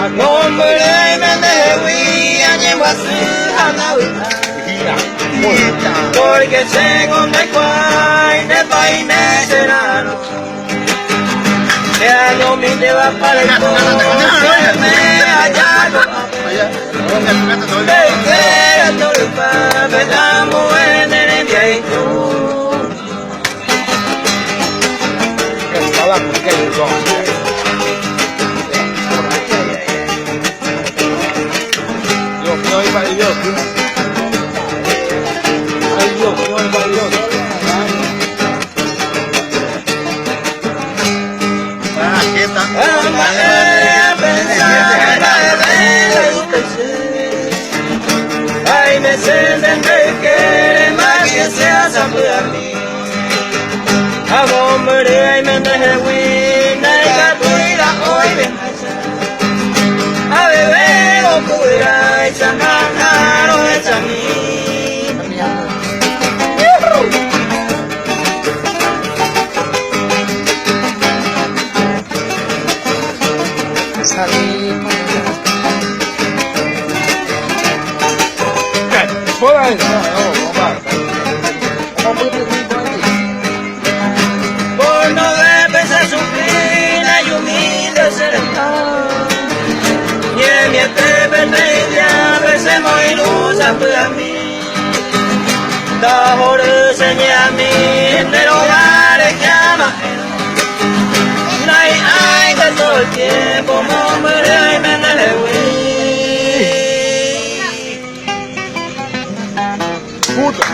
No me deje a llevar a la vida. Porque tengo me cuai de paine serano. Que a lo mi te va para el coche me hallado. De que no le va me damos en el viento. Ay, me sienten de que más que seas a mí. A hombre, ay, me deje win, ay, gatuira, hoy ven a beber o cuidar, y sacar o echa mí. Por no debes a sufrir, hay humilde serenidad. Y en mi eternidad, veces muy luz a mí. Da por enseñar a mí, pero vale que ama. Ay, que todo el tiempo, hombre, me puta.